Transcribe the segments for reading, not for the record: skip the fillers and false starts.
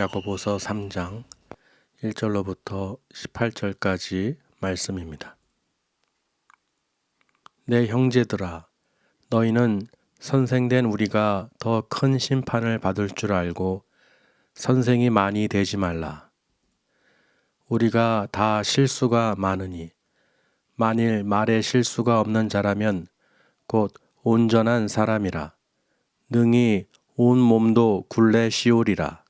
야고보서 3장 1절로부터 18절까지 말씀입니다. 내 형제들아, 너희는 선생된 우리가 더 큰 심판을 받을 줄 알고 선생이 많이 되지 말라. 우리가 다 실수가 많으니 만일 말에 실수가 없는 자라면 곧 온전한 사람이라 능히 온 몸도 굴레 씌우리라.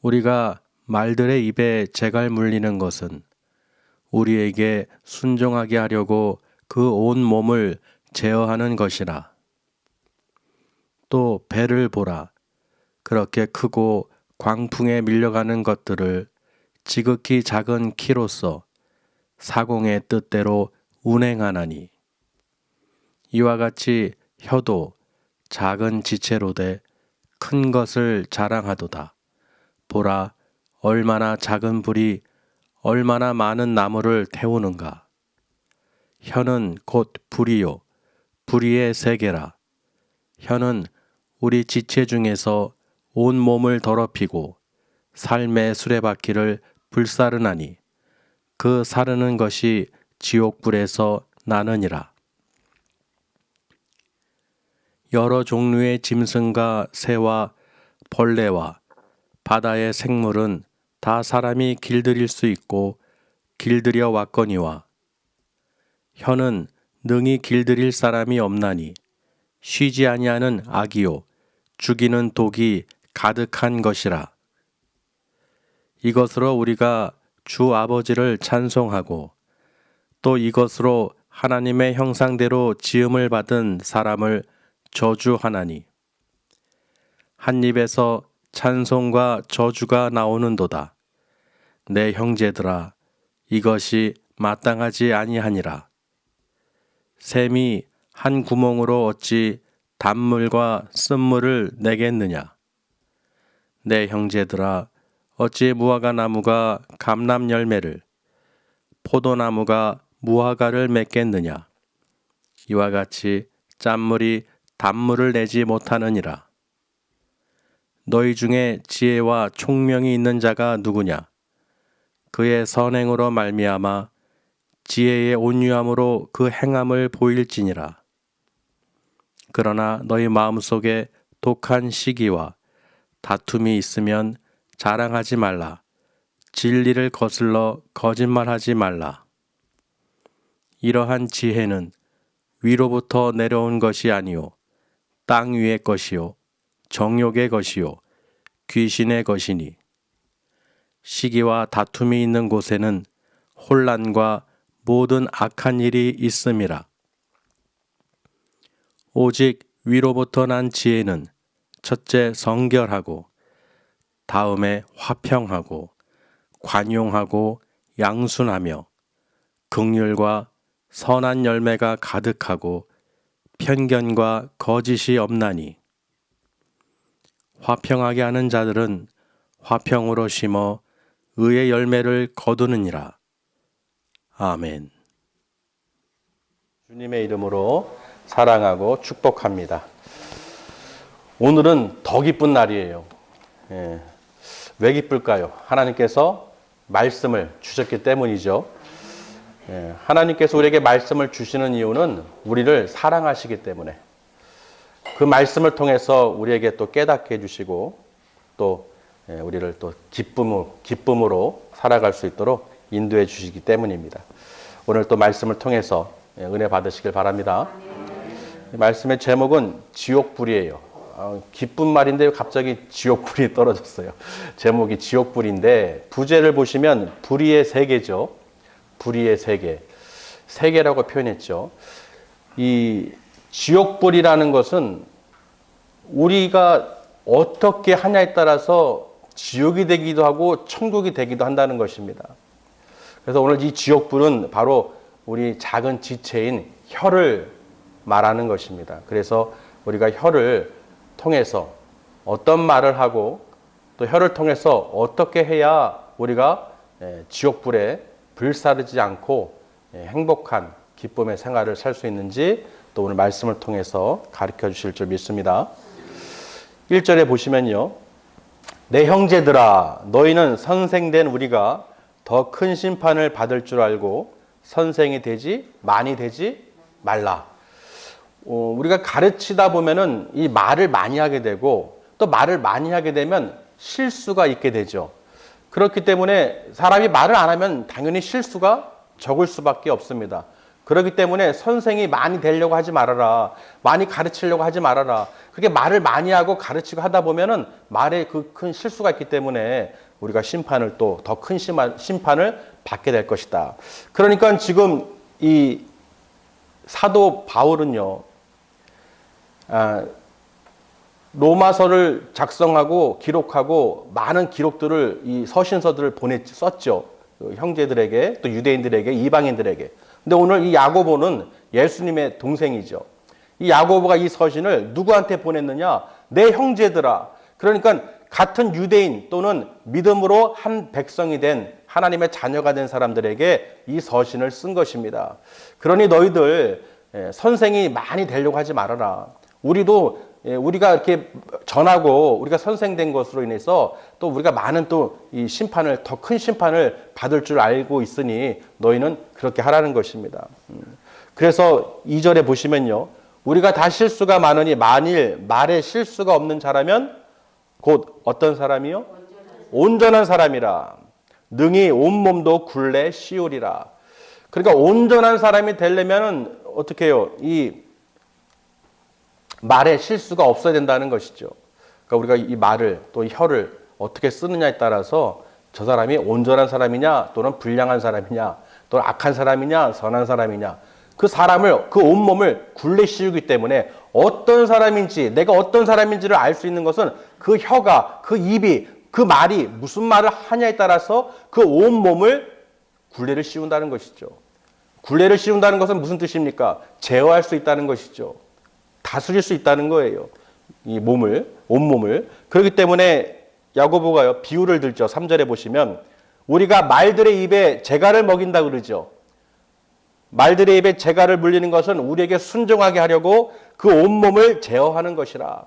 우리가 말들의 입에 재갈 물리는 것은 우리에게 순종하게 하려고 그 온 몸을 제어하는 것이라. 또 배를 보라. 그렇게 크고 광풍에 밀려가는 것들을 지극히 작은 키로서 사공의 뜻대로 운행하나니, 이와 같이 혀도 작은 지체로되 큰 것을 자랑하도다. 보라, 얼마나 작은 불이 얼마나 많은 나무를 태우는가. 혀는 곧 불이요, 불의의 세계라. 혀는 우리 지체 중에서 온 몸을 더럽히고 삶의 수레바퀴를 불사르나니 그 사르는 것이 지옥불에서 나느니라. 여러 종류의 짐승과 새와 벌레와 바다의 생물은 다 사람이 길들일 수 있고 길들여 왔거니와, 혀는 능히 길들일 사람이 없나니 쉬지 아니하는 악이요 죽이는 독이 가득한 것이라. 이것으로 우리가 주 아버지를 찬송하고 또 이것으로 하나님의 형상대로 지음을 받은 사람을 저주하나니, 한 입에서 찬송과 저주가 나오는도다. 내 형제들아, 이것이 마땅하지 아니하니라. 샘이 한 구멍으로 어찌 단물과 쓴물을 내겠느냐. 내 형제들아, 어찌 무화과 나무가 감람 열매를, 포도나무가 무화과를 맺겠느냐. 이와 같이 짠물이 단물을 내지 못하느니라. 너희 중에 지혜와 총명이 있는 자가 누구냐. 그의 선행으로 말미암아 지혜의 온유함으로 그 행함을 보일지니라. 그러나 너희 마음속에 독한 시기와 다툼이 있으면 자랑하지 말라. 진리를 거슬러 거짓말하지 말라. 이러한 지혜는 위로부터 내려온 것이 아니요 땅 위의 것이요 정욕의 것이요 귀신의 것이니, 시기와 다툼이 있는 곳에는 혼란과 모든 악한 일이 있음이라. 오직 위로부터 난 지혜는 첫째 성결하고 다음에 화평하고 관용하고 양순하며 긍휼과 선한 열매가 가득하고 편견과 거짓이 없나니, 화평하게 하는 자들은 화평으로 심어 의의 열매를 거두느니라. 아멘. 주님의 이름으로 사랑하고 축복합니다. 오늘은 더 기쁜 날이에요. 왜 기쁠까요? 하나님께서 말씀을 주셨기 때문이죠. 하나님께서 우리에게 말씀을 주시는 이유는 우리를 사랑하시기 때문에, 그 말씀을 통해서 우리에게 또 깨닫게 해주시고 또 우리를 또 기쁨으로 살아갈 수 있도록 인도해 주시기 때문입니다. 오늘 또 말씀을 통해서 은혜 받으시길 바랍니다. 말씀의 제목은 지옥불이에요. 기쁜 말인데 갑자기 지옥불이 떨어졌어요. 제목이 지옥불인데 부제를 보시면 불의의 세계죠. 불의의 세계. 세계라고 표현했죠. 이 지옥불이라는 것은 우리가 어떻게 하냐에 따라서 지옥이 되기도 하고 천국이 되기도 한다는 것입니다. 그래서 오늘 이 지옥불은 바로 우리 작은 지체인 혀를 말하는 것입니다. 그래서 우리가 혀를 통해서 어떤 말을 하고 또 혀를 통해서 어떻게 해야 우리가 지옥불에 불사르지 않고 행복한 기쁨의 생활을 살 수 있는지 또 오늘 말씀을 통해서 가르쳐 주실 줄 믿습니다. 1절에 보시면요. 내 형제들아 너희는 선생된 우리가 더 큰 심판을 받을 줄 알고 선생이 되지 많이 되지 말라. 우리가 가르치다 보면은 이 말을 많이 하게 되고 또 말을 많이 하게 되면 실수가 있게 되죠. 그렇기 때문에 사람이 말을 안 하면 당연히 실수가 적을 수밖에 없습니다. 그렇기 때문에 선생이 많이 되려고 하지 말아라. 많이 가르치려고 하지 말아라. 그렇게 말을 많이 하고 가르치고 하다 보면은 말에 그 큰 실수가 있기 때문에 우리가 심판을 또 더 큰 심판을 받게 될 것이다. 그러니까 지금 이 사도 바울은요, 로마서를 작성하고 기록하고 많은 기록들을 이 서신서들을 썼죠. 형제들에게 또 유대인들에게 이방인들에게. 근데 오늘 이 야고보는 예수님의 동생이죠. 이 야고보가 이 서신을 누구한테 보냈느냐? 내 형제들아. 그러니까 같은 유대인 또는 믿음으로 한 백성이 된 하나님의 자녀가 된 사람들에게 이 서신을 쓴 것입니다. 그러니 너희들 선생이 많이 되려고 하지 말아라. 우리가 이렇게 전하고 우리가 선생된 것으로 인해서 또 우리가 많은 또 이 심판을 더 큰 심판을 받을 줄 알고 있으니 너희는 그렇게 하라는 것입니다. 그래서 2절에 보시면요. 우리가 다 실수가 많으니 만일 말에 실수가 없는 자라면 곧 어떤 사람이요? 온전한 사람이라. 능히 온몸도 굴레 씌우리라. 그러니까 온전한 사람이 되려면 어떻게 해요? 이 말에 실수가 없어야 된다는 것이죠. 그러니까 우리가 이 말을 또 혀를 어떻게 쓰느냐에 따라서 저 사람이 온전한 사람이냐 또는 불량한 사람이냐 또는 악한 사람이냐 선한 사람이냐 그 사람을 그 온몸을 굴레 씌우기 때문에 어떤 사람인지 내가 어떤 사람인지를 알 수 있는 것은 그 혀가 그 입이 그 말이 무슨 말을 하냐에 따라서 그 온몸을 굴레를 씌운다는 것이죠. 굴레를 씌운다는 것은 무슨 뜻입니까? 제어할 수 있다는 것이죠. 다스릴 수 있다는 거예요. 이 몸을, 온몸을. 그렇기 때문에 야고보가요, 비유를 들죠. 3절에 보시면 우리가 말들의 입에 재갈을 먹인다 그러죠. 말들의 입에 재갈을 물리는 것은 우리에게 순종하게 하려고 그 온몸을 제어하는 것이라.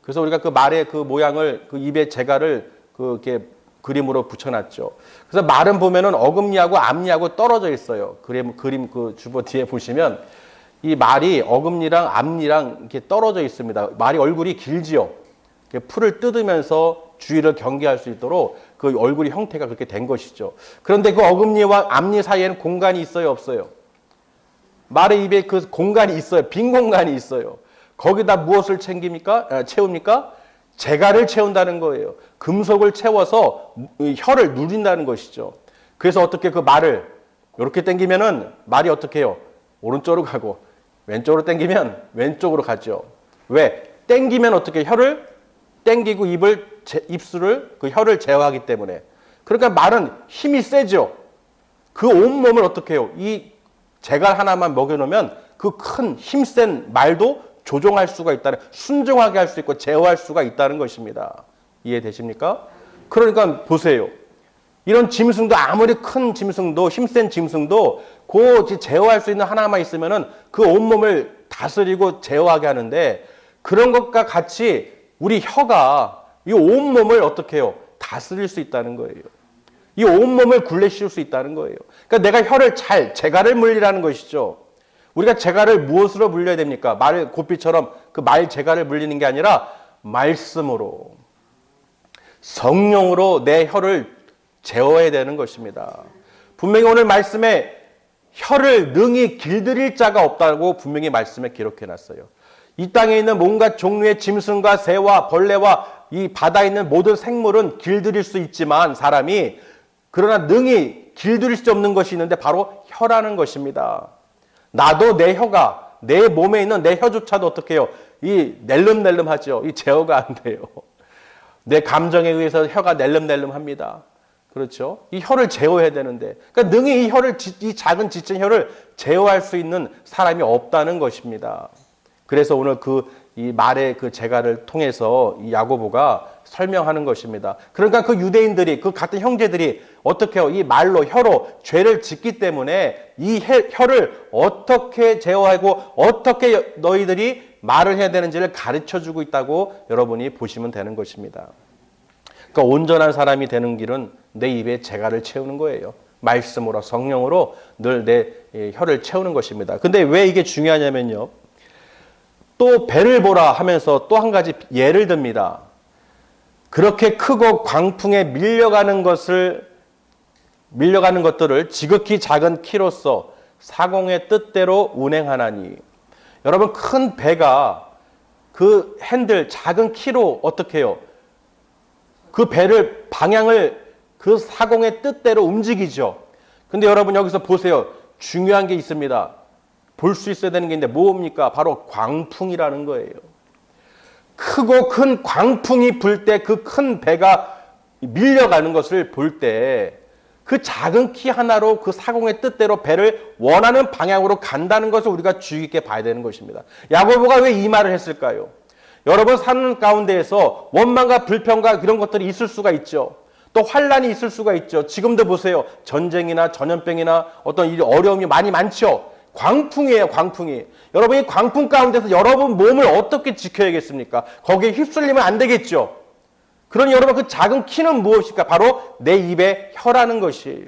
그래서 우리가 그 말의 그 모양을 그 입에 재갈을 이렇게 그림으로 붙여놨죠. 그래서 말은 보면은 어금니하고 앞니하고 떨어져 있어요. 그림 그 주보 뒤에 보시면 이 말이 어금니랑 앞니랑 이렇게 떨어져 있습니다. 말이 얼굴이 길지요. 풀을 뜯으면서 주위를 경계할 수 있도록 그 얼굴이 형태가 그렇게 된 것이죠. 그런데 그 어금니와 앞니 사이에는 공간이 있어요, 없어요? 말의 입에 그 공간이 있어요. 빈 공간이 있어요. 거기다 무엇을 채웁니까? 재갈을 채운다는 거예요. 금속을 채워서 혀를 누린다는 것이죠. 그래서 어떻게 그 말을 이렇게 당기면은 말이 어떻게 해요? 오른쪽으로 가고 왼쪽으로 당기면 왼쪽으로 가죠. 왜? 당기면 어떻게 혀를 당기고 입술을 그 혀를 제어하기 때문에. 그러니까 말은 힘이 세죠. 그 온몸을 어떻게 해요? 이 재갈 하나만 먹여놓으면 그 큰 힘센 말도 조종할 수가 있다는, 순종하게 할 수 있고 제어할 수가 있다는 것입니다. 이해되십니까? 그러니까 보세요. 이런 짐승도 아무리 큰 짐승도 힘센 짐승도 그 제어할 수 있는 하나만 있으면은 그 온몸을 다스리고 제어하게 하는데 그런 것과 같이 우리 혀가 이 온몸을 어떻게 해요? 다스릴 수 있다는 거예요. 이 온몸을 굴레 씌울 수 있다는 거예요. 그러니까 내가 혀를 재갈을 물리라는 것이죠. 우리가 재갈을 무엇으로 물려야 됩니까? 말 고삐처럼 그 말 재갈을 물리는 게 아니라 말씀으로, 성령으로 내 혀를 제어해야 되는 것입니다. 분명히 오늘 말씀에 혀를 능히 길들일 자가 없다고 분명히 말씀에 기록해놨어요. 이 땅에 있는 온갖 종류의 짐승과 새와 벌레와 이 바다에 있는 모든 생물은 길들일 수 있지만 사람이, 그러나 능히 길들일 수 없는 것이 있는데 바로 혀라는 것입니다. 나도 내 혀가, 내 몸에 있는 내 혀조차도 어떻게 해요? 이 낼름낼름하죠. 이 제어가 안 돼요. 내 감정에 의해서 혀가 낼름낼름합니다. 그렇죠? 이 혀를 제어해야 되는데, 그러니까 능히 이 작은 지친 혀를 제어할 수 있는 사람이 없다는 것입니다. 그래서 오늘 이 말의 그 재갈을 통해서 이 야고보가 설명하는 것입니다. 그러니까 그 유대인들이, 그 같은 형제들이 어떻게 해요? 이 말로, 혀로 죄를 짓기 때문에 이 혀를 어떻게 제어하고 어떻게 너희들이 말을 해야 되는지를 가르쳐 주고 있다고 여러분이 보시면 되는 것입니다. 그러니까 온전한 사람이 되는 길은 내 입에 재갈을 채우는 거예요. 말씀으로, 성령으로 늘 내 혀를 채우는 것입니다. 근데 왜 이게 중요하냐면요. 또 배를 보라 하면서 또 한 가지 예를 듭니다. 그렇게 크고 광풍에 밀려가는 것들을 지극히 작은 키로서 사공의 뜻대로 운행하나니. 여러분, 큰 배가 그 핸들 작은 키로 어떻게 해요? 그 배를 방향을 그 사공의 뜻대로 움직이죠. 근데 여러분 여기서 보세요. 중요한 게 있습니다. 볼 수 있어야 되는 게 있는데 뭡니까? 바로 광풍이라는 거예요. 크고 큰 광풍이 불 때 그 큰 배가 밀려가는 것을 볼 때 그 작은 키 하나로 그 사공의 뜻대로 배를 원하는 방향으로 간다는 것을 우리가 주의 깊게 봐야 되는 것입니다. 야고보가 왜 이 말을 했을까요? 여러분 사는 가운데에서 원망과 불평과 이런 것들이 있을 수가 있죠. 또 환란이 있을 수가 있죠. 지금도 보세요. 전쟁이나 전염병이나 어떤 이 어려움이 많죠. 광풍이에요, 광풍이. 여러분이 광풍 가운데서 여러분 몸을 어떻게 지켜야겠습니까? 거기에 휩쓸리면 안 되겠죠. 그러니 여러분 그 작은 키는 무엇일까? 바로 내 입의 혀라는 것이에요.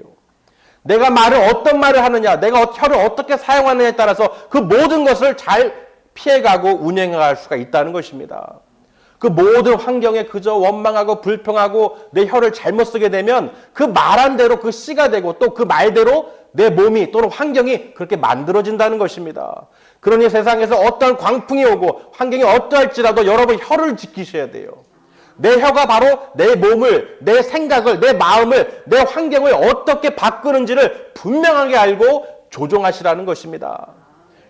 내가 어떤 말을 하느냐, 내가 혀를 어떻게 사용하느냐에 따라서 그 모든 것을 잘 피해가고 운행할 수가 있다는 것입니다. 그 모든 환경에 그저 원망하고 불평하고 내 혀를 잘못 쓰게 되면 그 말한 대로 그 씨가 되고 또 그 말대로 내 몸이 또는 환경이 그렇게 만들어진다는 것입니다. 그러니 세상에서 어떤 광풍이 오고 환경이 어떠할지라도 여러분 혀를 지키셔야 돼요. 내 혀가 바로 내 몸을, 내 생각을, 내 마음을, 내 환경을 어떻게 바꾸는지를 분명하게 알고 조종하시라는 것입니다.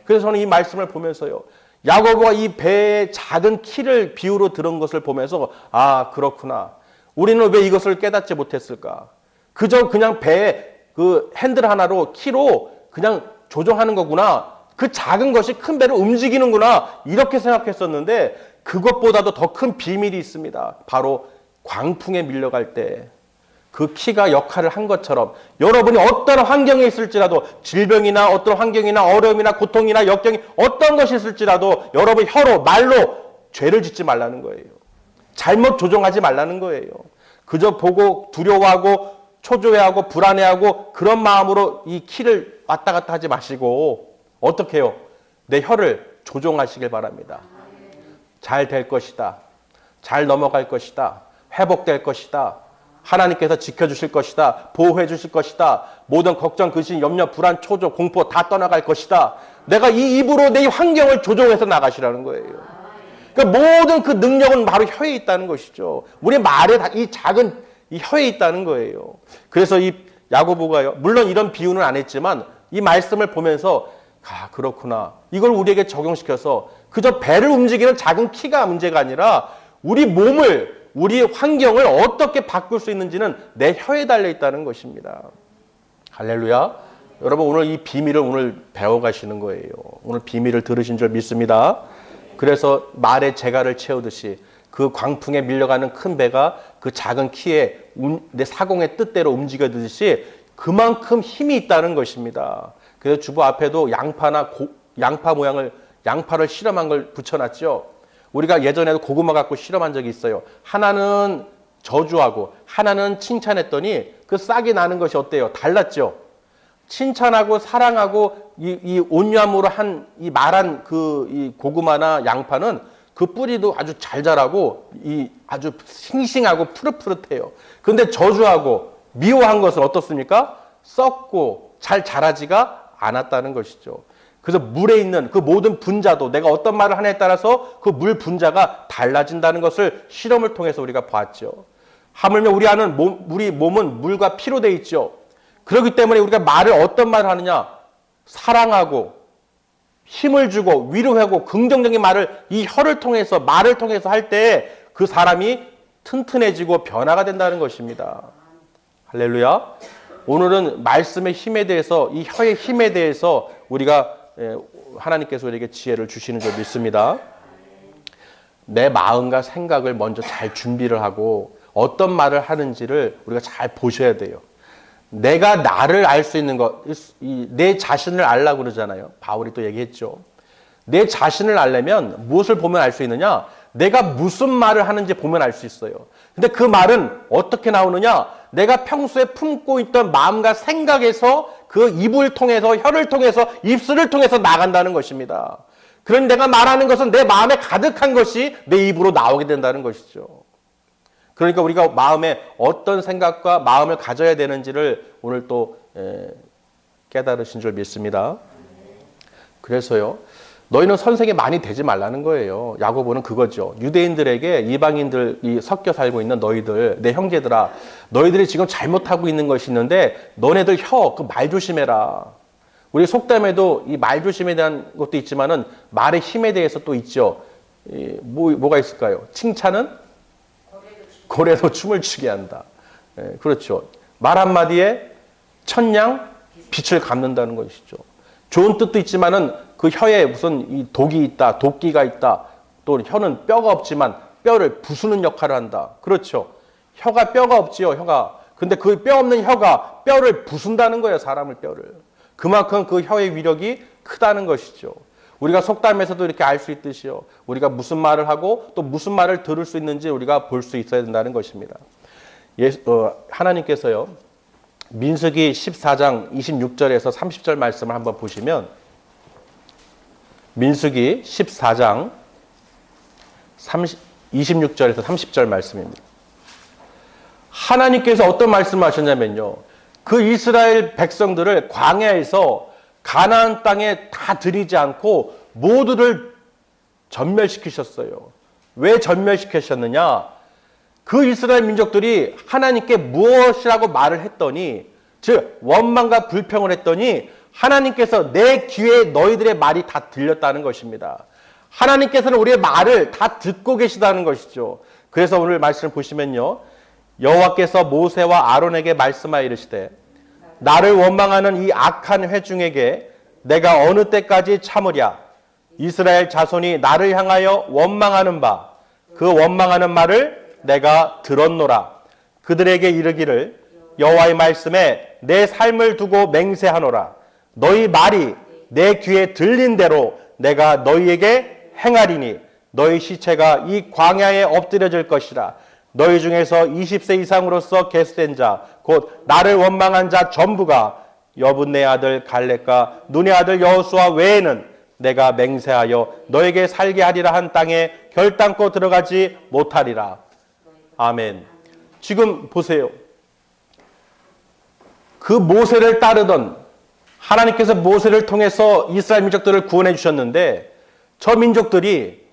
그래서 저는 이 말씀을 보면서요. 야고보가 이 배의 작은 키를 비유로 들은 것을 보면서 아 그렇구나. 우리는 왜 이것을 깨닫지 못했을까? 그저 그냥 배의 그 핸들 하나로 키로 그냥 조종하는 거구나. 그 작은 것이 큰 배를 움직이는구나. 이렇게 생각했었는데 그것보다도 더 큰 비밀이 있습니다. 바로 광풍에 밀려갈 때 그 키가 역할을 한 것처럼 여러분이 어떤 환경에 있을지라도 질병이나 어떤 환경이나 어려움이나 고통이나 역경이 어떤 것이 있을지라도 여러분 혀로 말로 죄를 짓지 말라는 거예요. 잘못 조종하지 말라는 거예요. 그저 보고 두려워하고 초조해하고 불안해하고 그런 마음으로 이 키를 왔다 갔다 하지 마시고 어떻게 해요? 내 혀를 조종하시길 바랍니다. 잘 될 것이다. 잘 넘어갈 것이다. 회복될 것이다. 하나님께서 지켜주실 것이다. 보호해 주실 것이다. 모든 걱정, 근심, 염려, 불안, 초조, 공포 다 떠나갈 것이다. 내가 이 입으로 내 환경을 조종해서 나가시라는 거예요. 그러니까 모든 그 능력은 바로 혀에 있다는 것이죠. 우리 말에 이 작은 이 혀에 있다는 거예요. 그래서 이 야고보가요. 물론 이런 비유는 안 했지만 이 말씀을 보면서 아 그렇구나. 이걸 우리에게 적용시켜서 그저 배를 움직이는 작은 키가 문제가 아니라 우리 몸을 우리 환경을 어떻게 바꿀 수 있는지는 내 혀에 달려 있다는 것입니다. 할렐루야. 여러분 오늘 이 비밀을 오늘 배워가시는 거예요. 오늘 비밀을 들으신 줄 믿습니다. 그래서 말에 재갈을 채우듯이 그 광풍에 밀려가는 큰 배가 그 작은 키에 내 사공의 뜻대로 움직여듯이 그만큼 힘이 있다는 것입니다. 그래서 주보 앞에도 양파를 실험한 걸 붙여놨죠. 우리가 예전에도 고구마 갖고 실험한 적이 있어요. 하나는 저주하고 하나는 칭찬했더니 그 싹이 나는 것이 어때요? 달랐죠? 칭찬하고 사랑하고 이 온유함으로 한 이 말한 이 고구마나 양파는 그 뿌리도 아주 잘 자라고 아주 싱싱하고 푸릇푸릇해요. 그런데 저주하고 미워한 것은 어떻습니까? 썩고 잘 자라지가 않았다는 것이죠. 그래서 물에 있는 그 모든 분자도 내가 어떤 말을 하냐에 따라서 그 물 분자가 달라진다는 것을 실험을 통해서 우리가 봤죠. 하물며 우리 몸은 물과 피로 되어 있죠. 그렇기 때문에 우리가 어떤 말을 하느냐? 사랑하고 힘을 주고 위로하고 긍정적인 말을 이 혀를 통해서 말을 통해서 할 때 그 사람이 튼튼해지고 변화가 된다는 것입니다. 할렐루야. 오늘은 말씀의 힘에 대해서 이 혀의 힘에 대해서 우리가 하나님께서 우리에게 지혜를 주시는 줄 믿습니다. 내 마음과 생각을 먼저 잘 준비를 하고 어떤 말을 하는지를 우리가 잘 보셔야 돼요. 내가 나를 알 수 있는 것, 내 자신을 알라고 그러잖아요. 바울이 또 얘기했죠. 내 자신을 알려면 무엇을 보면 알 수 있느냐? 내가 무슨 말을 하는지 보면 알 수 있어요. 근데 그 말은 어떻게 나오느냐? 내가 평소에 품고 있던 마음과 생각에서 그 입을 통해서, 혀를 통해서, 입술을 통해서 나간다는 것입니다. 그런 내가 말하는 것은 내 마음에 가득한 것이 내 입으로 나오게 된다는 것이죠. 그러니까 우리가 마음에 어떤 생각과 마음을 가져야 되는지를 오늘 또 깨달으신 줄 믿습니다. 그래서요, 너희는 선생이 많이 되지 말라는 거예요. 야고보는 그거죠. 유대인들에게 이방인들이 섞여 살고 있는 너희들, 내 형제들아, 너희들이 지금 잘못하고 있는 것이 있는데 너네들 그 말 조심해라. 우리 속담에도 이 말 조심에 대한 것도 있지만은 말의 힘에 대해서 또 있죠. 뭐가 있을까요? 칭찬은 고래도 춤을 추게 한다. 그렇죠. 말 한마디에 천냥 빛을 갚는다는 것이죠. 좋은 뜻도 있지만은 그 혀에 무슨 이 독이 있다, 도끼가 있다. 또 혀는 뼈가 없지만 뼈를 부수는 역할을 한다. 그렇죠. 혀가 뼈가 없지요, 혀가. 근데 그 뼈 없는 혀가 뼈를 부순다는 거예요, 사람을 뼈를. 그만큼 그 혀의 위력이 크다는 것이죠. 우리가 속담에서도 이렇게 알 수 있듯이요. 우리가 무슨 말을 하고 또 무슨 말을 들을 수 있는지 우리가 볼 수 있어야 된다는 것입니다. 하나님께서요, 민수기 14장 26절에서 30절 말씀을 한번 보시면, 민수기 14장 26절에서 30절 말씀입니다. 하나님께서 어떤 말씀을 하셨냐면요, 그 이스라엘 백성들을 광야에서 가나안 땅에 다 들이지 않고 모두를 전멸시키셨어요. 왜 전멸시키셨느냐? 그 이스라엘 민족들이 하나님께 무엇이라고 말을 했더니, 즉 원망과 불평을 했더니 하나님께서 내 귀에 너희들의 말이 다 들렸다는 것입니다. 하나님께서는 우리의 말을 다 듣고 계시다는 것이죠. 그래서 오늘 말씀을 보시면요, 여호와께서 모세와 아론에게 말씀하여 이르시되, 나를 원망하는 이 악한 회중에게 내가 어느 때까지 참으랴? 이스라엘 자손이 나를 향하여 원망하는 바, 그 원망하는 말을 내가 들었노라. 그들에게 이르기를, 여호와의 말씀에 내 삶을 두고 맹세하노라. 너희 말이 내 귀에 들린 대로 내가 너희에게 행하리니 너희 시체가 이 광야에 엎드려질 것이라. 너희 중에서 20세 이상으로서 계수된 자, 곧 나를 원망한 자 전부가 여분네 아들 갈렙과 눈의 아들 여호수아 외에는 내가 맹세하여 너에게 살게 하리라 한 땅에 결단코 들어가지 못하리라. 아멘. 지금 보세요. 그 모세를 따르던, 하나님께서 모세를 통해서 이스라엘 민족들을 구원해 주셨는데, 저 민족들이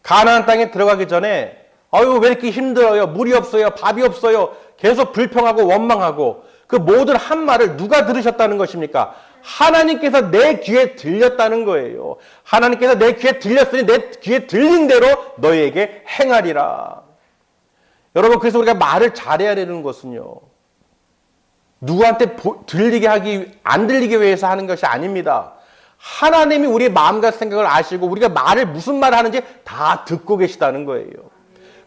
가나안 땅에 들어가기 전에 아유 왜 이렇게 힘들어요, 물이 없어요, 밥이 없어요, 계속 불평하고 원망하고, 그 모든 한 말을 누가 들으셨다는 것입니까? 하나님께서 내 귀에 들렸다는 거예요. 하나님께서 내 귀에 들렸으니 내 귀에 들린 대로 너희에게 행하리라. 여러분, 그래서 우리가 말을 잘해야 되는 것은요, 누구한테 들리게 안 들리게 위해서 하는 것이 아닙니다. 하나님이 우리의 마음과 생각을 아시고 우리가 무슨 말을 하는지 다 듣고 계시다는 거예요.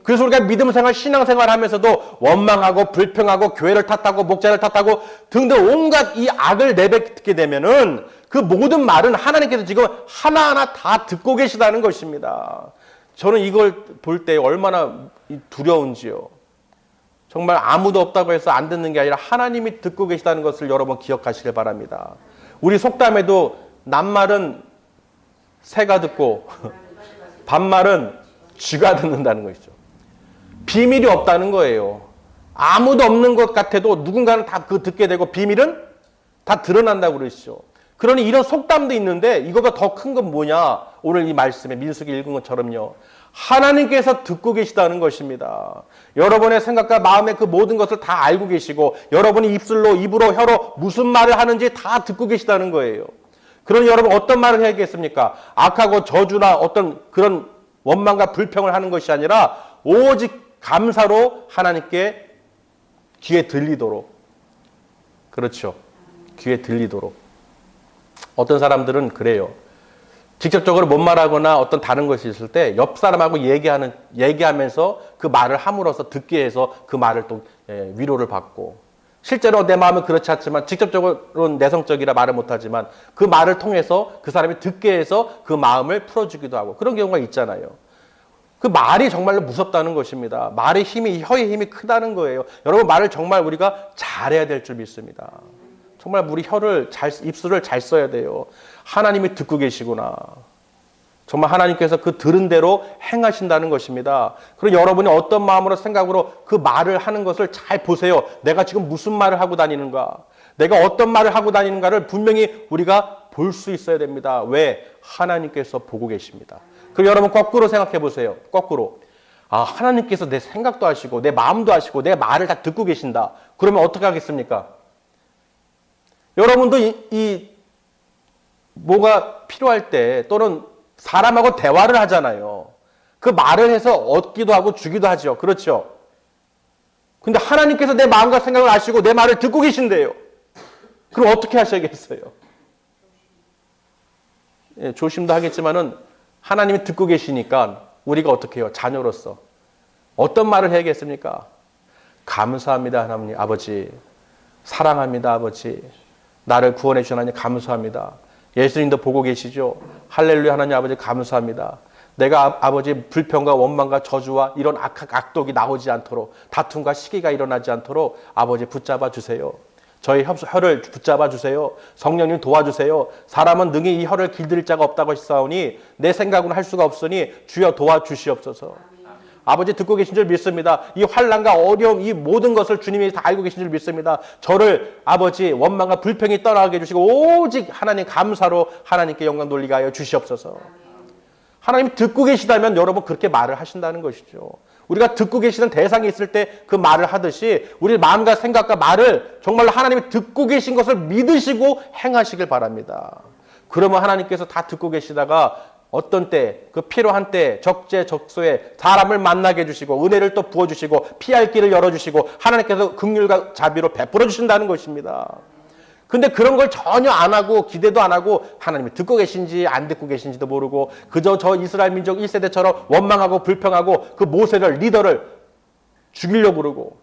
그래서 우리가 믿음 생활, 신앙 생활 하면서도 원망하고 불평하고 교회를 탓하고 목자를 탓하고 등등 온갖 이 악을 내뱉게 되면은 그 모든 말은 하나님께서 지금 하나하나 다 듣고 계시다는 것입니다. 저는 이걸 볼 때 얼마나 두려운지요. 정말 아무도 없다고 해서 안 듣는 게 아니라 하나님이 듣고 계시다는 것을 여러분 기억하시길 바랍니다. 우리 속담에도 낱말은 새가 듣고 반말은 쥐가 듣는다는 것이죠. 비밀이 없다는 거예요. 아무도 없는 것 같아도 누군가는 다 듣게 되고 비밀은 다 드러난다고 그러시죠. 그러니 이런 속담도 있는데 이거보다 더 큰 건 뭐냐? 오늘 이 말씀에 민수기 읽은 것처럼요, 하나님께서 듣고 계시다는 것입니다. 여러분의 생각과 마음의 그 모든 것을 다 알고 계시고 여러분이 입으로 혀로 무슨 말을 하는지 다 듣고 계시다는 거예요. 그러니 여러분 어떤 말을 해야겠습니까? 악하고 저주나 어떤 그런 원망과 불평을 하는 것이 아니라 오직 감사로 하나님께 귀에 들리도록, 그렇죠, 귀에 들리도록. 어떤 사람들은 그래요. 직접적으로 못 말하거나 어떤 다른 것이 있을 때 옆 사람하고 얘기하면서 그 말을 함으로써 듣게 해서 그 말을 또 위로를 받고, 실제로 내 마음은 그렇지 않지만 직접적으로는 내성적이라 말을 못하지만 그 말을 통해서 그 사람이 듣게 해서 그 마음을 풀어주기도 하고 그런 경우가 있잖아요. 그 말이 정말로 무섭다는 것입니다. 말의 힘이, 혀의 힘이 크다는 거예요. 여러분, 말을 정말 우리가 잘해야 될 줄 믿습니다. 정말 우리 입술을 잘 써야 돼요. 하나님이 듣고 계시구나. 정말 하나님께서 그 들은 대로 행하신다는 것입니다. 그리고 여러분이 어떤 마음으로 생각으로 그 말을 하는 것을 잘 보세요. 내가 지금 무슨 말을 하고 다니는가? 내가 어떤 말을 하고 다니는가를 분명히 우리가 볼 수 있어야 됩니다. 왜? 하나님께서 보고 계십니다. 그럼 여러분 거꾸로 생각해 보세요. 거꾸로. 아, 하나님께서 내 생각도 아시고 내 마음도 아시고 내 말을 다 듣고 계신다. 그러면 어떻게 하겠습니까? 여러분도 뭐가 필요할 때 또는 사람하고 대화를 하잖아요. 그 말을 해서 얻기도 하고 주기도 하죠. 그렇죠? 근데 하나님께서 내 마음과 생각을 아시고 내 말을 듣고 계신대요. 그럼 어떻게 하셔야겠어요? 예, 조심도 하겠지만은 하나님이 듣고 계시니까 우리가 어떻게 해요? 자녀로서 어떤 말을 해야겠습니까? 감사합니다, 하나님 아버지. 사랑합니다, 아버지. 나를 구원해 주신 하나님 감사합니다. 예수님도 보고 계시죠? 할렐루야, 하나님 아버지 감사합니다. 내가 아버지 불평과 원망과 저주와 이런 악독이 나오지 않도록, 다툼과 시기가 일어나지 않도록 아버지 붙잡아 주세요. 저희 혀를 붙잡아 주세요. 성령님 도와주세요. 사람은 능히 이 혀를 길들일 자가 없다고 하시사오니 내 생각으로는 할 수가 없으니 주여 도와주시옵소서. 아버지 듣고 계신 줄 믿습니다. 이 환난과 어려움, 이 모든 것을 주님이 다 알고 계신 줄 믿습니다. 저를 아버지 원망과 불평이 떠나게 해주시고 오직 하나님 감사로 하나님께 영광 돌리게 하여 주시옵소서. 하나님 듣고 계시다면 여러분 그렇게 말을 하신다는 것이죠. 우리가 듣고 계시는 대상이 있을 때 그 말을 하듯이 우리 마음과 생각과 말을 정말로 하나님이 듣고 계신 것을 믿으시고 행하시길 바랍니다. 그러면 하나님께서 다 듣고 계시다가 어떤 때, 그 필요한 때, 적재적소에 사람을 만나게 해주시고 은혜를 또 부어주시고 피할 길을 열어주시고 하나님께서 긍휼과 자비로 베풀어 주신다는 것입니다. 근데 그런 걸 전혀 안 하고 기대도 안 하고 하나님이 듣고 계신지 안 듣고 계신지도 모르고 그저 저 이스라엘 민족 1세대처럼 원망하고 불평하고 그 모세를 리더를 죽이려고 그러고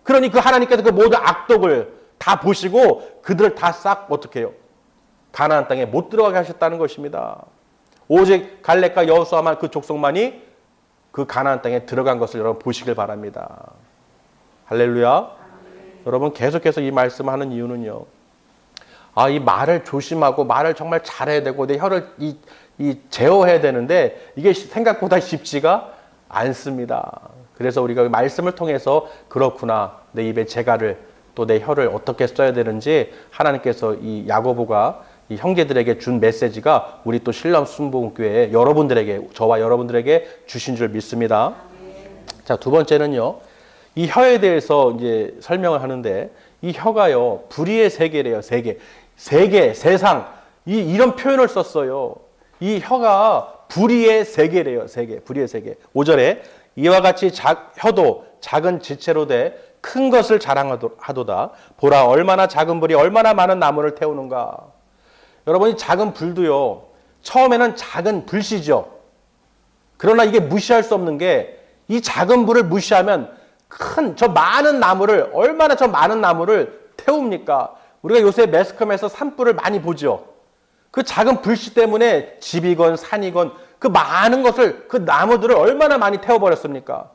그러니 그 하나님께서 그 모든 악독을 다 보시고 그들을 다 싹 어떻게 해요? 가나안 땅에 못 들어가게 하셨다는 것입니다. 오직 갈렙과 여호수아만 그 족속만이 그 가나안 땅에 들어간 것을 여러분 보시길 바랍니다. 할렐루야. 여러분 계속해서 이 말씀하는 이유는요. 아, 이 말을 조심하고 말을 정말 잘해야 되고 내 혀를 제어해야 되는데 이게 생각보다 쉽지가 않습니다. 그래서 우리가 말씀을 통해서 그렇구나. 내 입에 재갈을 또 내 혀를 어떻게 써야 되는지 하나님께서 이 야고보가 이 형제들에게 준 메시지가 우리 또 신람 순복음교회 여러분들에게 저와 여러분들에게 주신 줄 믿습니다. 자, 두 번째는요. 이 혀에 대해서 이제 설명을 하는데 이 혀가요. 불의의 세계래요. 세계, 세상. 이런 표현을 썼어요. 이 혀가 불의의 세계래요. 불의의 세계. 5절에 이와 같이 혀도 작은 지체로 돼 큰 것을 자랑하도다. 보라 얼마나 작은 불이 얼마나 많은 나무를 태우는가. 여러분이 작은 불도요. 처음에는 작은 불씨죠. 그러나 이게 무시할 수 없는 게 이 작은 불을 무시하면 저 많은 나무를 얼마나 저 많은 나무를 태웁니까? 우리가 요새 매스컴에서 산불을 많이 보죠. 그 작은 불씨 때문에 집이건 산이건 그 많은 것을 그 나무들을 얼마나 많이 태워버렸습니까?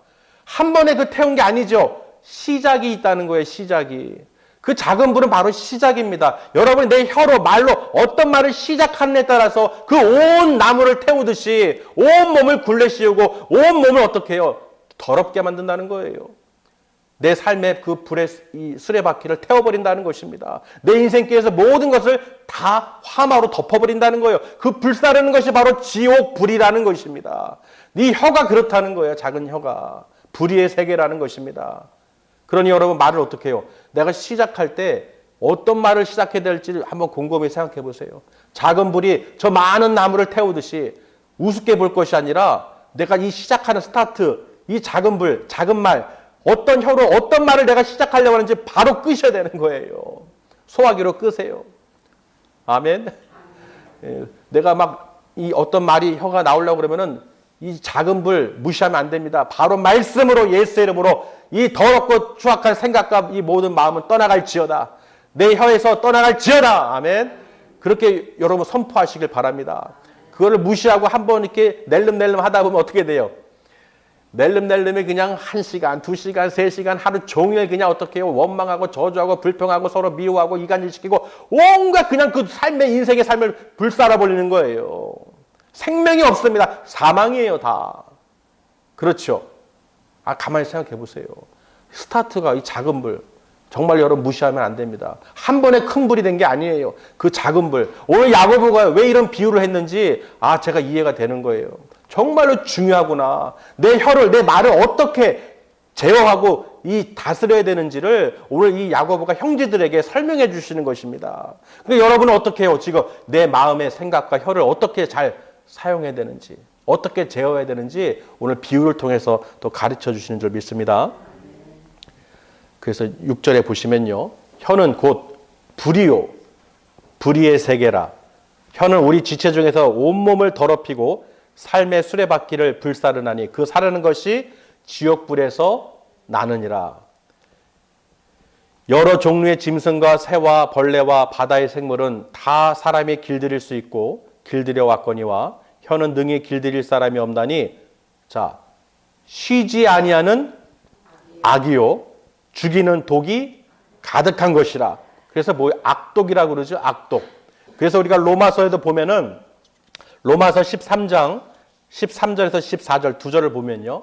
한 번에 그 태운 게 아니죠. 시작이 있다는 거예요. 시작이. 그 작은 불은 바로 시작입니다. 여러분이 내 혀로 말로 어떤 말을 시작하느냐에 따라서 그 온 나무를 태우듯이 온 몸을 굴레 씌우고 온 몸을 어떻게 해요? 더럽게 만든다는 거예요. 내 삶의 그 불의 이 수레바퀴를 태워버린다는 것입니다. 내 인생길에서 모든 것을 다 화마로 덮어버린다는 거예요. 그 불사르는 것이 바로 지옥 불이라는 것입니다. 네 혀가 그렇다는 거예요. 작은 혀가. 불의의 세계라는 것입니다. 그러니 여러분 말을 어떻게 해요? 내가 시작할 때 어떤 말을 시작해야 될지 한번 곰곰이 생각해 보세요. 작은 불이 저 많은 나무를 태우듯이 우습게 볼 것이 아니라 내가 이 시작하는 스타트, 이 작은 불, 작은 말, 어떤 혀로 어떤 말을 내가 시작하려고 하는지 바로 끄셔야 되는 거예요. 소화기로 끄세요. 아멘. 내가 막 이 어떤 말이 혀가 나오려고 그러면은 이 작은 불 무시하면 안 됩니다. 바로 말씀으로 예수의 이름으로 이 더럽고 추악한 생각과 이 모든 마음은 떠나갈지어다. 내 혀에서 떠나갈지어다. 아멘. 그렇게 여러분 선포하시길 바랍니다. 그거를 무시하고 한번 이렇게 낼름낼름 하다 보면 어떻게 돼요? 낼름낼름이 그냥 1시간, 2시간, 3시간 하루 종일 그냥 어떻게 해요? 원망하고 저주하고 불평하고 서로 미워하고 이간질시키고 온갖 그냥 그 삶의 인생의 삶을 불살아버리는 거예요. 생명이 없습니다. 사망이에요, 다. 그렇죠. 가만히 생각해 보세요. 스타트가 이 작은 불. 정말 여러분 무시하면 안 됩니다. 한 번에 큰 불이 된 게 아니에요. 그 작은 불. 오늘 야고보가 왜 이런 비유를 했는지 제가 이해가 되는 거예요. 정말로 중요하구나. 내 혀를, 내 말을 어떻게 제어하고 다스려야 되는지를 오늘 이 야고보가 형제들에게 설명해 주시는 것입니다. 그러니까 여러분은 어떻게 해요? 지금 내 마음의 생각과 혀를 어떻게 잘 사용해야 되는지, 어떻게 제어해야 되는지 오늘 비유를 통해서 또 가르쳐 주시는 줄 믿습니다. 그래서 6절에 보시면요. 혀는 곧 불이요. 불의의 세계라. 혀는 우리 지체 중에서 온몸을 더럽히고 삶의 수레바퀴를 불사르나니 그 사르는 것이 지옥불에서 나느니라. 여러 종류의 짐승과 새와 벌레와 바다의 생물은 다 사람이 길들일 수 있고 길들여 왔거니와 혀는 능히 길들일 사람이 없나니 자 쉬지 아니하는 악이요 죽이는 독이 가득한 것이라. 그래서 악독이라고 그러죠. 악독. 그래서 우리가 로마서에도 보면은 로마서 13장 13절에서 14절 두 절을 보면요.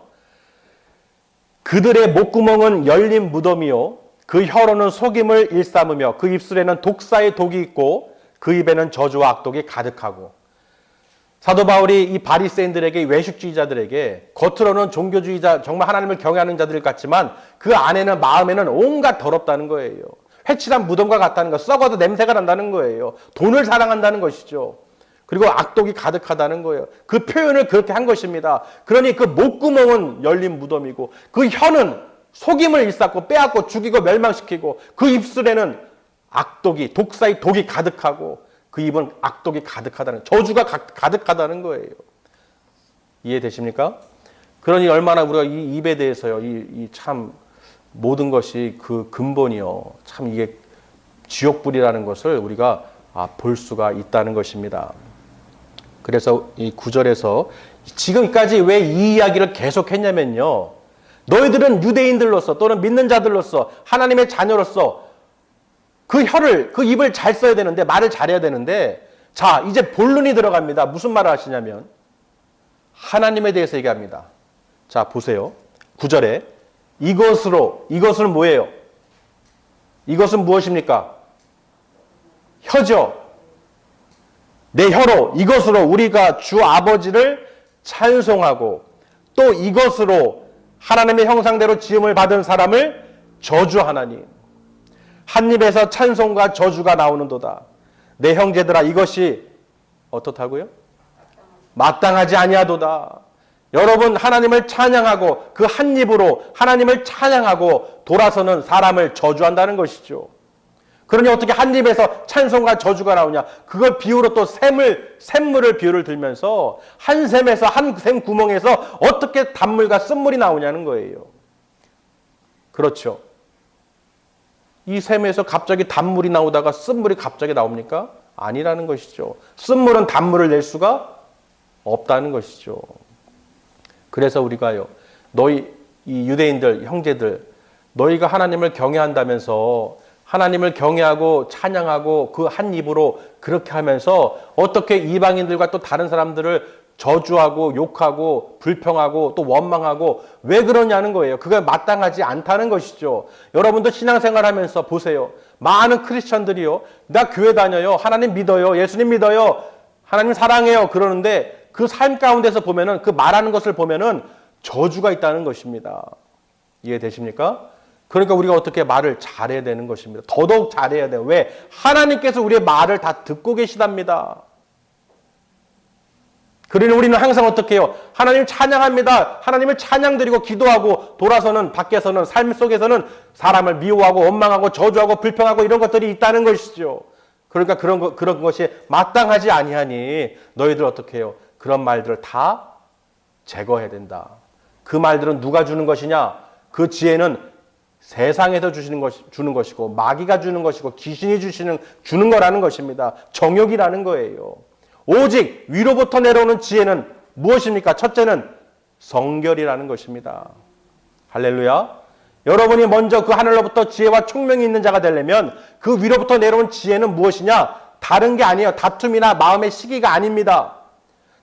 그들의 목구멍은 열린 무덤이요 그 혀로는 속임을 일삼으며 그 입술에는 독사의 독이 있고 그 입에는 저주와 악독이 가득하고. 사도 바울이 이 바리새인들에게 외식주의자들에게 겉으로는 종교주의자 정말 하나님을 경외하는 자들 같지만 그 안에는 마음에는 온갖 더럽다는 거예요. 회칠한 무덤과 같다는 거, 썩어도 냄새가 난다는 거예요. 돈을 사랑한다는 것이죠. 그리고 악독이 가득하다는 거예요. 그 표현을 그렇게 한 것입니다. 그러니 그 목구멍은 열린 무덤이고 그 혀는 속임을 일삼고 빼앗고 죽이고 멸망시키고 그 입술에는 악독이 독사의 독이 가득하고 그 입은 악독이 가득하다는 저주가 가득하다는 거예요. 이해되십니까? 그러니 얼마나 우리가 이 입에 대해서요. 이 참 모든 것이 그 근본이요. 참 이게 지옥불이라는 것을 우리가 볼 수가 있다는 것입니다. 그래서 이 9절에서 지금까지 왜 이 이야기를 계속했냐면요. 너희들은 유대인들로서 또는 믿는 자들로서 하나님의 자녀로서 그 혀를, 그 입을 잘 써야 되는데, 말을 잘해야 되는데, 자, 이제 본론이 들어갑니다. 무슨 말을 하시냐면, 하나님에 대해서 얘기합니다. 자, 보세요. 9절에, 이것은 뭐예요? 이것은 무엇입니까? 혀죠. 내 혀로, 이것으로 우리가 주 아버지를 찬송하고, 또 이것으로 하나님의 형상대로 지음을 받은 사람을 저주하나니, 한 입에서 찬송과 저주가 나오는도다. 내 형제들아 이것이 어떻다고요? 마땅하지 아니하도다. 여러분 하나님을 찬양하고 그 한 입으로 하나님을 찬양하고 돌아서는 사람을 저주한다는 것이죠. 그러니 어떻게 한 입에서 찬송과 저주가 나오냐? 그걸 비유로 또 샘물을 비유를 들면서 한 샘에서 한 샘 구멍에서 어떻게 단물과 쓴물이 나오냐는 거예요. 그렇죠. 이 샘에서 갑자기 단물이 나오다가 쓴물이 갑자기 나옵니까? 아니라는 것이죠. 쓴물은 단물을 낼 수가 없다는 것이죠. 그래서 우리가요, 너희 이 유대인들, 형제들, 너희가 하나님을 경외한다면서 하나님을 경외하고 찬양하고 그 한 입으로 그렇게 하면서 어떻게 이방인들과 또 다른 사람들을 저주하고 욕하고 불평하고 또 원망하고 왜 그러냐는 거예요. 그게 마땅하지 않다는 것이죠. 여러분도 신앙생활 하면서 보세요. 많은 크리스천들이요. 나 교회 다녀요. 하나님 믿어요. 예수님 믿어요. 하나님 사랑해요. 그러는데 그 삶 가운데서 보면은 그 말하는 것을 보면은 저주가 있다는 것입니다. 이해되십니까? 그러니까 우리가 어떻게 말을 잘해야 되는 것입니다. 더더욱 잘해야 돼요. 왜? 하나님께서 우리의 말을 다 듣고 계시답니다. 그러니 우리는 항상 어떻게 해요? 하나님 찬양합니다. 하나님을 찬양드리고 기도하고 돌아서는 밖에서는 삶 속에서는 사람을 미워하고 원망하고 저주하고 불평하고 이런 것들이 있다는 것이죠. 그러니까 그런 것이 마땅하지 아니하니 너희들 어떻게 해요? 그런 말들을 다 제거해야 된다. 그 말들은 누가 주는 것이냐? 그 지혜는 세상에서 주는 것이고 마귀가 주는 것이고 귀신이 주는 거라는 것입니다. 정욕이라는 거예요. 오직 위로부터 내려오는 지혜는 무엇입니까? 첫째는 성결이라는 것입니다. 할렐루야. 여러분이 먼저 그 하늘로부터 지혜와 총명이 있는 자가 되려면 그 위로부터 내려온 지혜는 무엇이냐? 다른 게 아니에요. 다툼이나 마음의 시기가 아닙니다.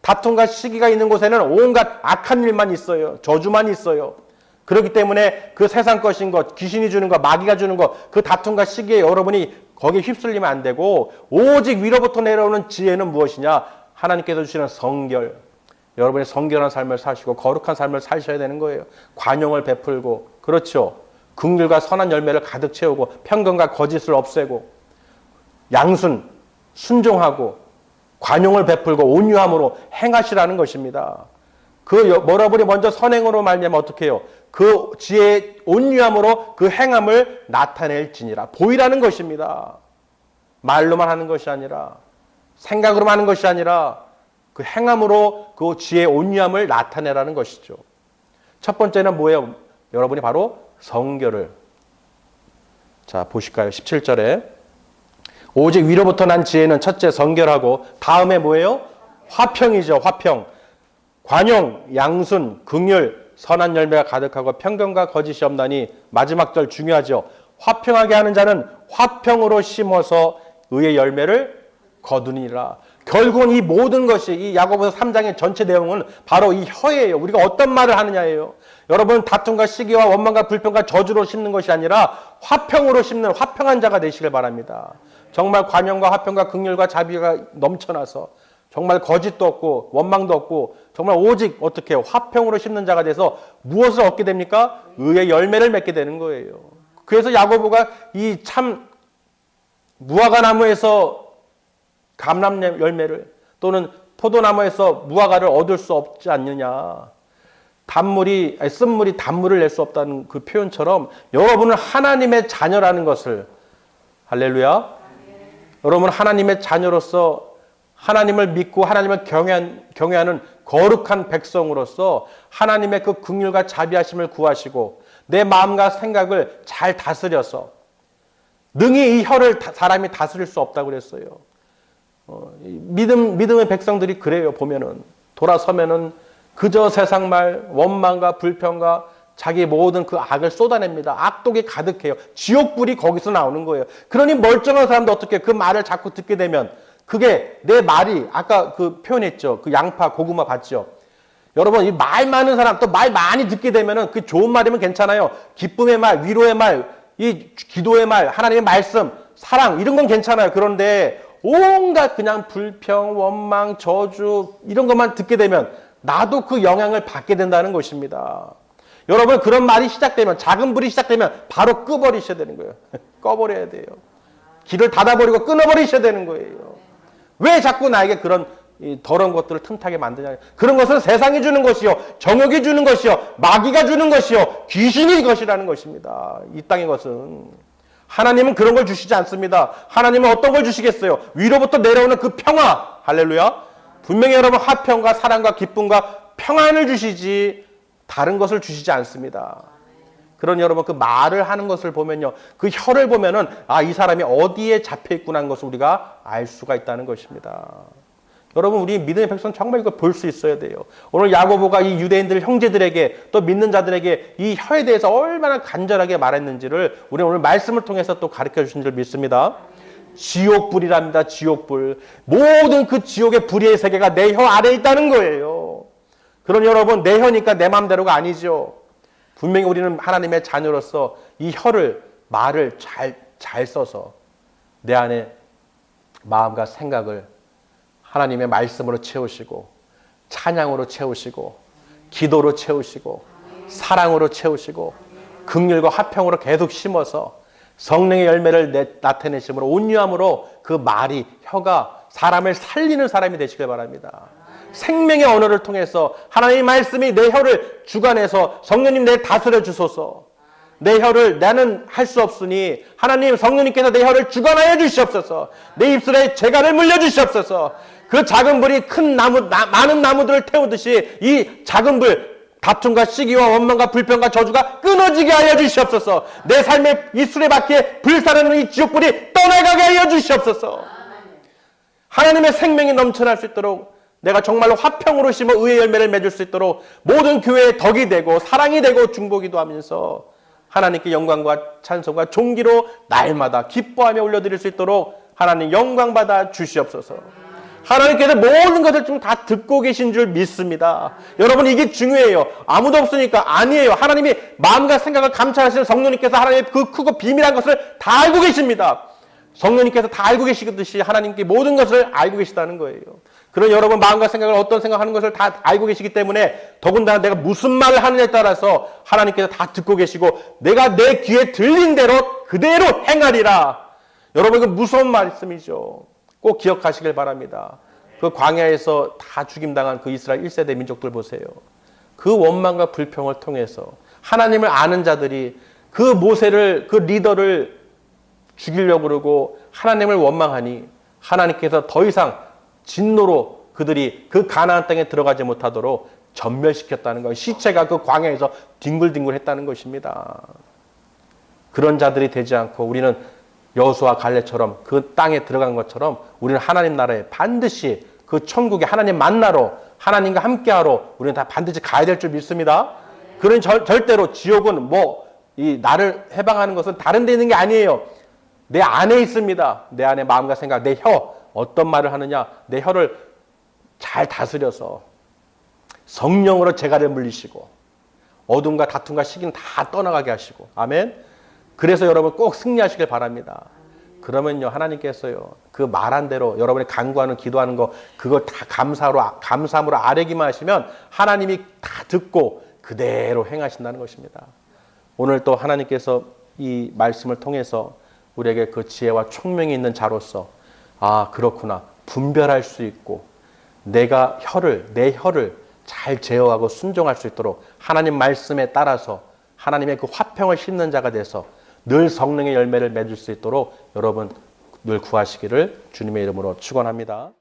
다툼과 시기가 있는 곳에는 온갖 악한 일만 있어요. 저주만 있어요. 그렇기 때문에 그 세상 것인 것, 귀신이 주는 것, 마귀가 주는 것, 그 다툼과 시기에 여러분이 거기에 휩쓸리면 안 되고 오직 위로부터 내려오는 지혜는 무엇이냐? 하나님께서 주시는 성결. 여러분이 성결한 삶을 사시고 거룩한 삶을 사셔야 되는 거예요. 관용을 베풀고, 그렇죠. 긍휼과 선한 열매를 가득 채우고 편견과 거짓을 없애고 양순, 순종하고 관용을 베풀고 온유함으로 행하시라는 것입니다. 그 여러분이 먼저 선행으로 말미암아 어떻게 해요? 그 지혜의 온유함으로 그 행함을 나타낼지니라. 보이라는 것입니다. 말로만 하는 것이 아니라 생각으로만 하는 것이 아니라 그 행함으로 그 지혜의 온유함을 나타내라는 것이죠. 첫 번째는 뭐예요? 여러분이 바로 성결을. 자, 보실까요? 17절에 오직 위로부터 난 지혜는 첫째 성결하고 다음에 뭐예요? 화평이죠. 화평. 관용, 양순, 긍휼, 선한 열매가 가득하고 편견과 거짓이 없나니 마지막 절 중요하죠. 화평하게 하는 자는 화평으로 심어서 의의 열매를 거두니라. 결국은 이 모든 것이 이 야고보서 3장의 전체 내용은 바로 이 혀예요. 우리가 어떤 말을 하느냐예요. 여러분 다툼과 시기와 원망과 불평과 저주로 심는 것이 아니라 화평으로 심는 화평한 자가 되시길 바랍니다. 정말 관용과 화평과 긍휼과 자비가 넘쳐나서 정말 거짓도 없고 원망도 없고 정말 오직 어떻게 해요? 화평으로 심는 자가 돼서 무엇을 얻게 됩니까? 의의 열매를 맺게 되는 거예요. 그래서 야고보가 이 참 무화과 나무에서 감람 열매를 또는 포도나무에서 무화과를 얻을 수 없지 않느냐. 쓴물이 단물을 낼 수 없다는 그 표현처럼 여러분은 하나님의 자녀라는 것을 할렐루야. 여러분은 하나님의 자녀로서 하나님을 믿고 하나님을 경외하는 거룩한 백성으로서 하나님의 그 긍휼과 자비하심을 구하시고 내 마음과 생각을 잘 다스려서 능히 이 혀를 사람이 다스릴 수 없다고 그랬어요. 믿음의 백성들이 그래요. 보면은 돌아서면은 그저 세상 말, 원망과 불평과 자기 모든 그 악을 쏟아냅니다. 악독이 가득해요. 지옥불이 거기서 나오는 거예요. 그러니 멀쩡한 사람도 어떻게 그 말을 자꾸 듣게 되면 그게 내 말이 아까 그 표현했죠. 그 양파, 고구마 봤죠. 여러분 이 말 많은 사람 또 말 많이 듣게 되면은 그 좋은 말이면 괜찮아요. 기쁨의 말, 위로의 말, 이 기도의 말, 하나님의 말씀, 사랑 이런 건 괜찮아요. 그런데 온갖 그냥 불평, 원망, 저주 이런 것만 듣게 되면 나도 그 영향을 받게 된다는 것입니다. 여러분 그런 말이 시작되면 작은 불이 시작되면 바로 끄버리셔야 되는 거예요. 꺼버려야 돼요. 길을 닫아버리고 끊어버리셔야 되는 거예요. 왜 자꾸 나에게 그런 더러운 것들을 틈타게 만드냐. 그런 것은 세상이 주는 것이요. 정욕이 주는 것이요. 마귀가 주는 것이요. 귀신이 것이라는 것입니다. 이 땅의 것은. 하나님은 그런 걸 주시지 않습니다. 하나님은 어떤 걸 주시겠어요? 위로부터 내려오는 그 평화. 할렐루야. 분명히 여러분 화평과 사랑과 기쁨과 평안을 주시지 다른 것을 주시지 않습니다. 그런 여러분 그 말을 하는 것을 보면요. 그 혀를 보면은 이 사람이 어디에 잡혀 있구나 하는 것을 우리가 알 수가 있다는 것입니다. 여러분 우리 믿음의 백성 정말 이거 볼 수 있어야 돼요. 오늘 야고보가 이 유대인들 형제들에게 또 믿는 자들에게 이 혀에 대해서 얼마나 간절하게 말했는지를 우리 오늘 말씀을 통해서 또 가르쳐 주신 줄 믿습니다. 지옥불이랍니다. 지옥불. 모든 그 지옥의 불의의 세계가 내 혀 아래에 있다는 거예요. 그러니 여러분 내 혀니까 내 마음대로가 아니죠. 분명히 우리는 하나님의 자녀로서 이 혀를 말을 잘 써서 내 안에 마음과 생각을 하나님의 말씀으로 채우시고 찬양으로 채우시고 기도로 채우시고 사랑으로 채우시고 긍휼과 화평으로 계속 심어서 성령의 열매를 나타내심으로 온유함으로 그 말이 혀가 사람을 살리는 사람이 되시길 바랍니다. 생명의 언어를 통해서 하나님의 말씀이 내 혀를 주관해서 성령님 내 다스려 주소서. 내 혀를 나는 할 수 없으니 하나님 성령님께서 내 혀를 주관하여 주시옵소서. 내 입술에 재갈을 물려 주시옵소서. 그 작은 불이 큰 나무 많은 나무들을 태우듯이 이 작은 불 다툼과 시기와 원망과 불평과 저주가 끊어지게 하여 주시옵소서. 내 삶의 이 수레바퀴에 불사르는 이 지옥불이 떠나가게 하여 주시옵소서. 하나님의 생명이 넘쳐날 수 있도록 내가 정말로 화평으로 심어 의의 열매를 맺을 수 있도록 모든 교회의 덕이 되고 사랑이 되고 중보기도 하면서 하나님께 영광과 찬송과 존귀로 날마다 기뻐하며 올려드릴 수 있도록 하나님 영광받아 주시옵소서. 하나님께서 모든 것을 좀 다 듣고 계신 줄 믿습니다. 여러분 이게 중요해요. 아무도 없으니까 아니에요. 하나님이 마음과 생각을 감찰하시는 성령님께서 하나님의 그 크고 비밀한 것을 다 알고 계십니다. 성령님께서 다 알고 계시듯이 하나님께 모든 것을 알고 계시다는 거예요. 그런 여러분 마음과 생각을 어떤 생각하는 것을 다 알고 계시기 때문에 더군다나 내가 무슨 말을 하느냐에 따라서 하나님께서 다 듣고 계시고 내가 내 귀에 들린 대로 그대로 행하리라. 여러분 이거 무서운 말씀이죠. 꼭 기억하시길 바랍니다. 그 광야에서 다 죽임당한 그 이스라엘 1세대 민족들 보세요. 그 원망과 불평을 통해서 하나님을 아는 자들이 그 모세를 그 리더를 죽이려고 그러고 하나님을 원망하니 하나님께서 더 이상 진노로 그들이 그 가나안 땅에 들어가지 못하도록 전멸시켰다는 거예요. 시체가 그 광야에서 뒹굴뒹굴 했다는 것입니다. 그런 자들이 되지 않고 우리는 여호수아 갈렙처럼 그 땅에 들어간 것처럼 우리는 하나님 나라에 반드시 그 천국에 하나님 만나러 하나님과 함께하러 우리는 다 반드시 가야 될 줄 믿습니다. 그런 절대로 지옥은 이 나를 해방하는 것은 다른 데 있는 게 아니에요. 내 안에 있습니다. 내 안에 마음과 생각, 내 혀, 어떤 말을 하느냐, 내 혀를 잘 다스려서 성령으로 재갈을 물리시고 어둠과 다툼과 시기는 다 떠나가게 하시고 아멘. 그래서 여러분 꼭 승리하시길 바랍니다. 그러면요 하나님께서요 그 말한 대로 여러분이 간구하는 기도하는 거 그걸 다 감사함으로 아뢰기만 하시면 하나님이 다 듣고 그대로 행하신다는 것입니다. 오늘 또 하나님께서 이 말씀을 통해서 우리에게 그 지혜와 총명이 있는 자로서 아 그렇구나 분별할 수 있고 내 혀를 잘 제어하고 순종할 수 있도록 하나님 말씀에 따라서 하나님의 그 화평을 심는 자가 돼서 늘 성령의 열매를 맺을 수 있도록 여러분 늘 구하시기를 주님의 이름으로 축원합니다.